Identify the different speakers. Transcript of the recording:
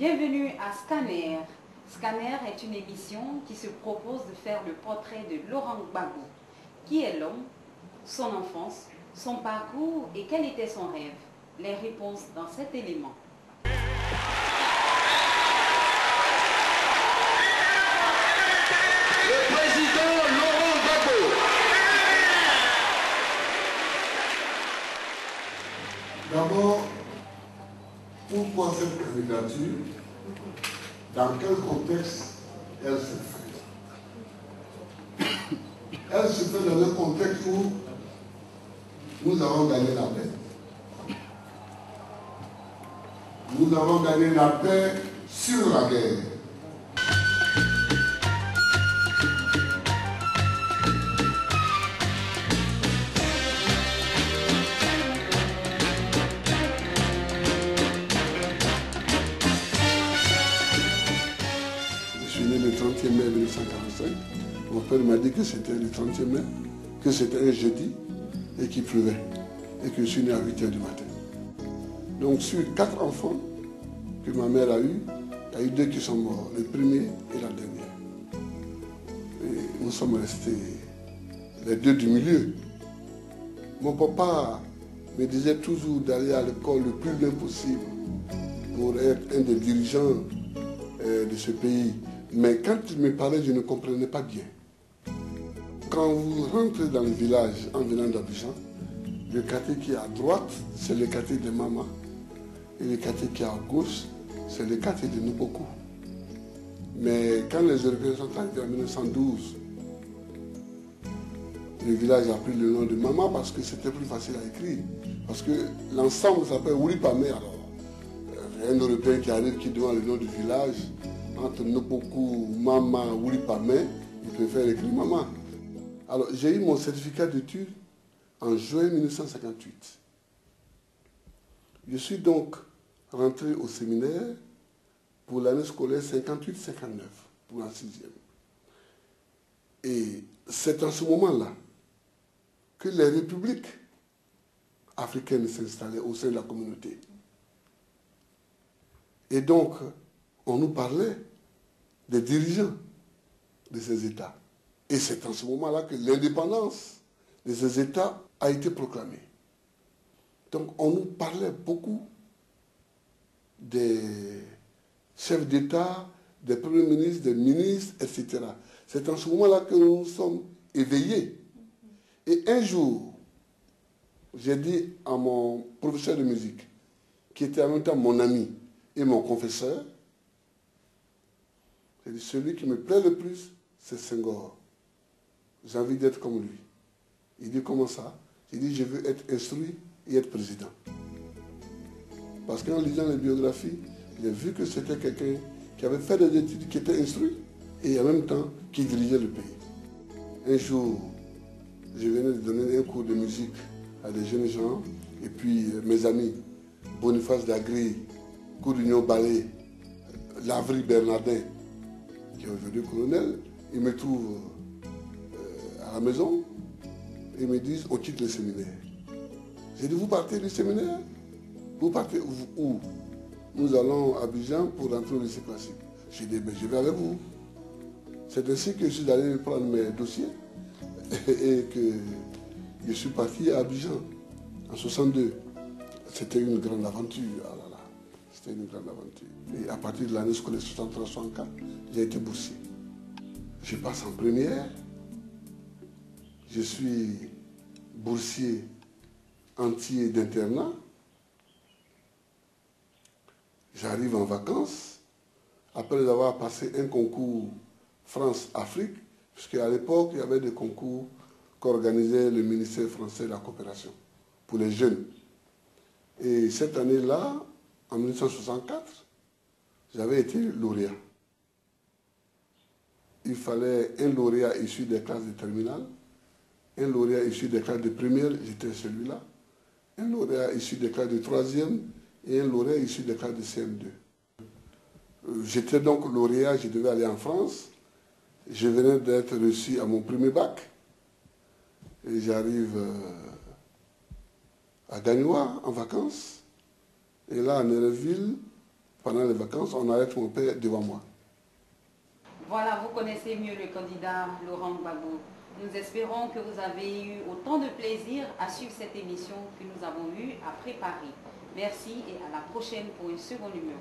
Speaker 1: Bienvenue à Scanner. Scanner est une émission qui se propose de faire le portrait de Laurent Gbagbo. Qui est l'homme, son enfance, son parcours et quel était son rêve? Les réponses dans cet élément.
Speaker 2: Le président Laurent Gbagbo.
Speaker 3: D'abord, pourquoi cette candidature? Dans quel contexte elle se fait? Elle se fait dans un contexte où nous avons gagné la paix. Nous avons gagné la paix sur la guerre. Je suis né le 30 mai 1945. Mon père m'a dit que c'était le 30 mai, que c'était un jeudi et qu'il pleuvait. Et que je suis né à 8 h du matin. Donc sur 4 enfants que ma mère a eus, il y a eu 2 qui sont morts, le premier et la dernière. Et nous sommes restés les 2 du milieu. Mon papa me disait toujours d'aller à l'école le plus loin possible pour être un des dirigeants de ce pays. Mais quand il me parlait, je ne comprenais pas bien. Quand vous rentrez dans le village en venant d'Abidjan, le quartier qui est à droite, c'est le quartier de Mama. Et le quartier qui est à gauche, c'est le quartier de Nupoko. Mais quand les Européens sont arrivés en 1912, le village a pris le nom de Mama parce que c'était plus facile à écrire. Parce que l'ensemble s'appelle Wulipame. Alors, un Européen qui arrive, qui demande le nom du village, entre Nupoko, Mama, Wulipame, il préfère écrire Mama. Alors, j'ai eu mon certificat d'études en juin 1958. Je suis donc rentré au séminaire pour l'année scolaire 58-59, pour la 6e. Et c'est en ce moment-là que les républiques africaines s'installaient au sein de la communauté. Et donc, on nous parlait des dirigeants de ces États. Et c'est en ce moment-là que l'indépendance de ces États a été proclamée. Donc on nous parlait beaucoup des chefs d'État, des premiers ministres, des ministres, etc. C'est en ce moment-là que nous nous sommes éveillés. Et un jour, j'ai dit à mon professeur de musique, qui était en même temps mon ami et mon confesseur, j'ai dit, celui qui me plaît le plus, c'est Senghor. J'ai envie d'être comme lui. Il dit, comment ça? J'ai dit, je veux être instruit et être président. Parce qu'en lisant les biographies, j'ai vu que c'était quelqu'un qui avait fait des études, qui était instruit, et en même temps, qui dirigeait le pays. Un jour, je venais de donner un cours de musique à des jeunes gens, et puis mes amis, Boniface Dagri, Courignon Ballet, Lavry Bernardin, qui est aujourd'hui colonel, ils me trouvent à la maison, ils me disent, on quitte le séminaire. J'ai dit, vous partez du séminaire? Vous partez où? Nous allons à Abidjan pour rentrer au lycée classique. J'ai dit, ben, je vais avec vous. C'est ainsi que je suis allé prendre mes dossiers et que je suis parti à Abidjan en 62. C'était une grande aventure. Ah là là, c'était une grande aventure. Et à partir de l'année scolaire 63-64, j'ai été boursier. Je passe en première. Je suis boursier entier d'internat. J'arrive en vacances, après avoir passé un concours France-Afrique, puisqu'à l'époque, il y avait des concours qu'organisait le ministère français de la coopération pour les jeunes. Et cette année-là, en 1964, j'avais été lauréat. Il fallait un lauréat issu des classes de terminale, un lauréat issu des classes de première, j'étais celui-là, un lauréat issu des classes de troisième et un lauréat issu des classes de CM2. J'étais donc lauréat, je devais aller en France. Je venais d'être reçu à mon premier bac. Et j'arrive à Gagnoa en vacances. Et là, à Nereville, pendant les vacances, on arrête mon père devant moi.
Speaker 1: Voilà, vous connaissez mieux le candidat Laurent Gbagbo. Nous espérons que vous avez eu autant de plaisir à suivre cette émission que nous avons eu à préparer. Merci et à la prochaine pour un second numéro.